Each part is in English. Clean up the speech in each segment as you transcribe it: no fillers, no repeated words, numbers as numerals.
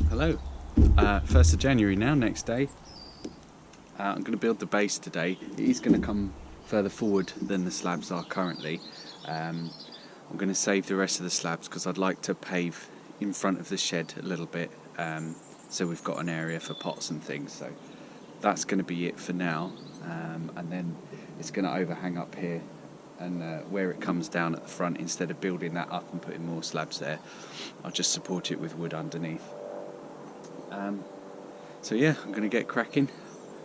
Hello. 1st of January now, next day. I'm going to build the base today. It is going to come further forward than the slabs are currently. I'm going to save the rest of the slabs because I'd like to pave in front of the shed a little bit, so we've got an area for pots and things. So that's going to be it for now, and then it's going to overhang up here, and where it comes down at the front, instead of building that up and putting more slabs there, I'll just support it with wood underneath. So yeah, I'm going to get cracking.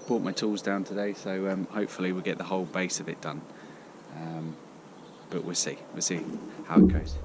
Brought my tools down today, so hopefully we'll get the whole base of it done. But we'll see how it goes.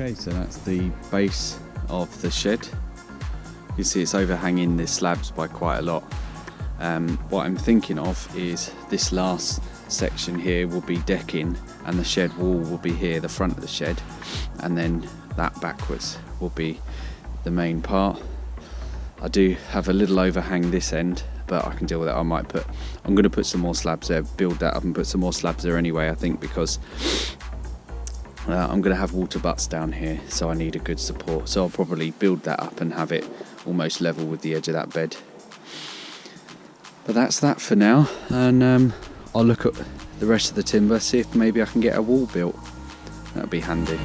Okay, so that's the base of the shed. You see it's overhanging the slabs by quite a lot. What I'm thinking of is this last section here will be decking, and the shed wall will be here, the front of the shed, and then that backwards will be the main part. I do have a little overhang this end, but I can deal with it. I'm going to put some more slabs there, build that up and put some more slabs there anyway, I think, because I'm going to have water butts down here, so I need a good support. So I'll probably build that up and have it almost level with the edge of that bed. But that's that for now, and I'll look at the rest of the timber, see if maybe I can get a wall built. That would be handy.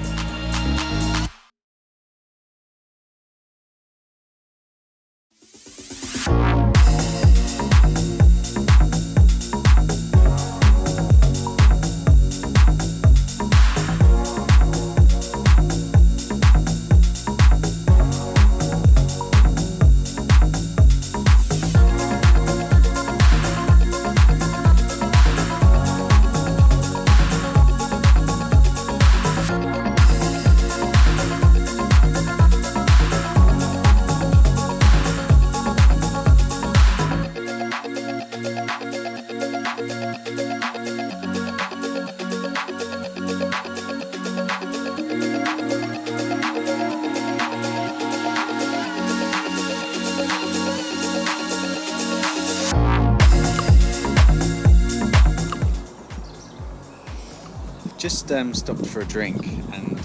Just stopped for a drink, and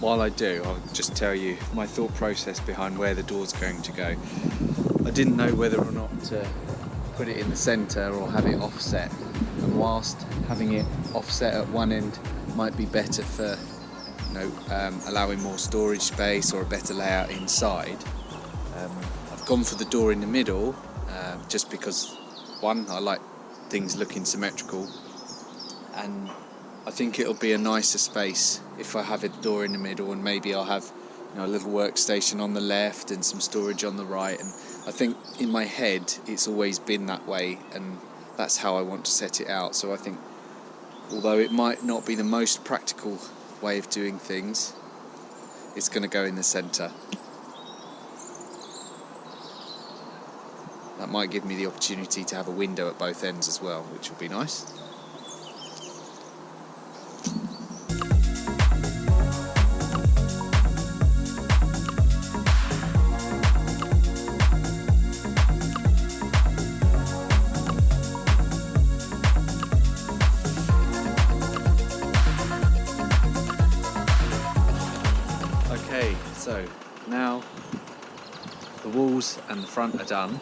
while I do, I'll just tell you my thought process behind where the door's going to go. I didn't know whether or not to put it in the centre or have it offset, and whilst having it offset at one end might be better for allowing more storage space or a better layout inside, I've gone for the door in the middle, just because, one, I like things looking symmetrical, and I think it'll be a nicer space if I have a door in the middle, and maybe I'll have a little workstation on the left and some storage on the right. And I think in my head it's always been that way, and that's how I want to set it out. So I think, although it might not be the most practical way of doing things, it's going to go in the centre. That might give me the opportunity to have a window at both ends as well, which will be nice. Okay, so now the walls and the front are done.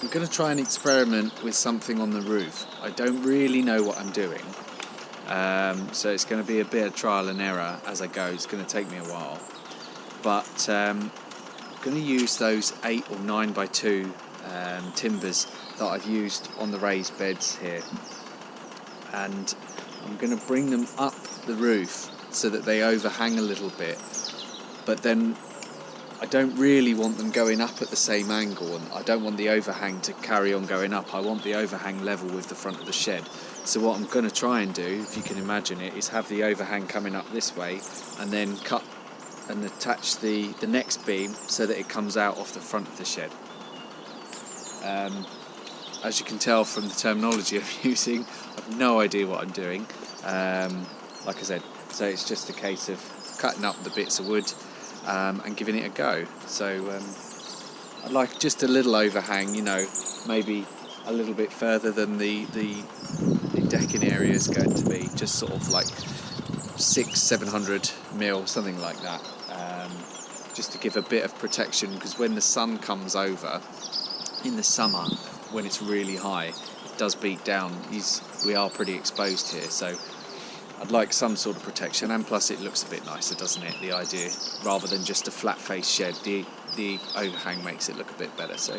I'm going to try and experiment with something on the roof. I don't really know what I'm doing, so it's going to be a bit of trial and error as I go. It's going to take me a while, but I'm going to use those 8 or 9 by 2 timbers that I've used on the raised beds here, and I'm going to bring them up the roof so that they overhang a little bit, but then I don't really want them going up at the same angle, and I don't want the overhang to carry on going up. I want the overhang level with the front of the shed. So what I'm going to try and do, if you can imagine it, is have the overhang coming up this way and then cut and attach the next beam so that it comes out off the front of the shed. As you can tell from the terminology I'm using, I have no idea what I'm doing. Like I said, so it's just a case of cutting up the bits of wood and giving it a go. So I'd like just a little overhang, you know, maybe a little bit further than the decking area is going to be, just sort of like 600-700 mil, something like that, just to give a bit of protection, because when the sun comes over in the summer, when it's really high, it does beat down. We are pretty exposed here, so I'd like some sort of protection, and plus it looks a bit nicer, doesn't it? The idea, rather than just a flat face shed, the overhang makes it look a bit better. So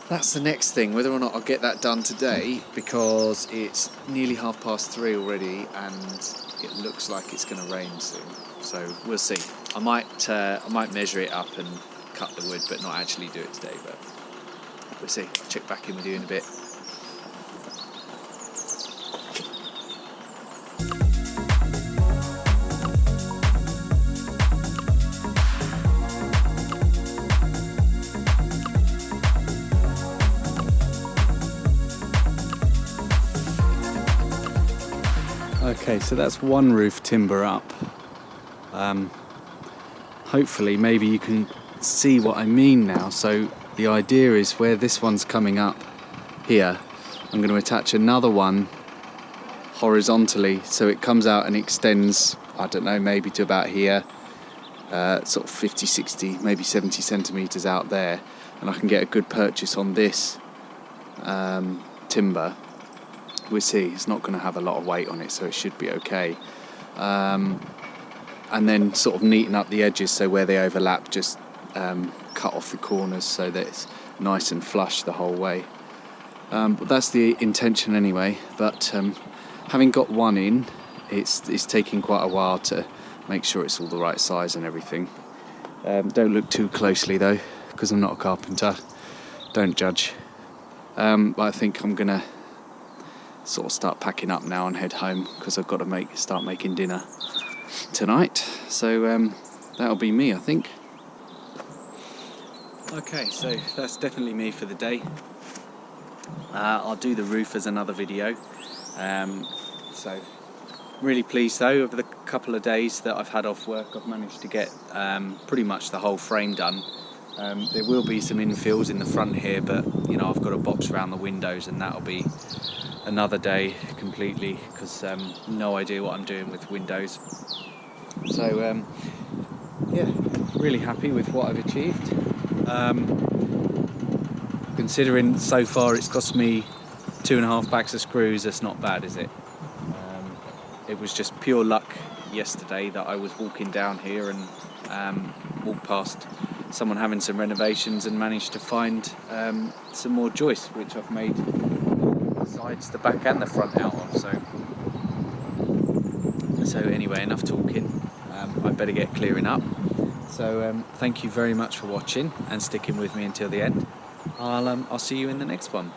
that's the next thing, whether or not I'll get that done today, because it's nearly 3:30 already and it looks like it's going to rain soon. So we'll see. I might measure it up and cut the wood, but not actually do it today, but we'll see. I'll check back in with you in a bit. Okay, so that's one roof timber up. Hopefully maybe you can see what I mean now. So the idea is, where this one's coming up here, I'm going to attach another one horizontally so it comes out and extends, I don't know, maybe to about here, sort of 50, 60, maybe 70 centimetres out there, and I can get a good purchase on this timber. We'll see. It's not going to have a lot of weight on it, so it should be okay. And then sort of neaten up the edges, so where they overlap, just cut off the corners so that it's nice and flush the whole way. But that's the intention anyway. But having got one in, it's taking quite a while to make sure it's all the right size and everything. Don't look too closely though, because I'm not a carpenter. Don't judge. But I think I'm gonna sort of start packing up now and head home, because I've got to start making dinner tonight. So that'll be me, I think. Okay, so that's definitely me for the day. I'll do the roof as another video. So really pleased though, over the couple of days that I've had off work, I've managed to get pretty much the whole frame done. There will be some infills in the front here, but you know, I've got a box around the windows, and that'll be another day completely, because no idea what I'm doing with windows. So yeah, really happy with what I've achieved. Considering so far it's cost me 2.5 bags of screws, that's not bad, is it? It was just pure luck yesterday that I was walking down here and walked past someone having some renovations and managed to find some more joists, which I've made the sides, the back and the front out of. So anyway, enough talking. I better get clearing up. So thank you very much for watching and sticking with me until the end. I'll see you in the next one.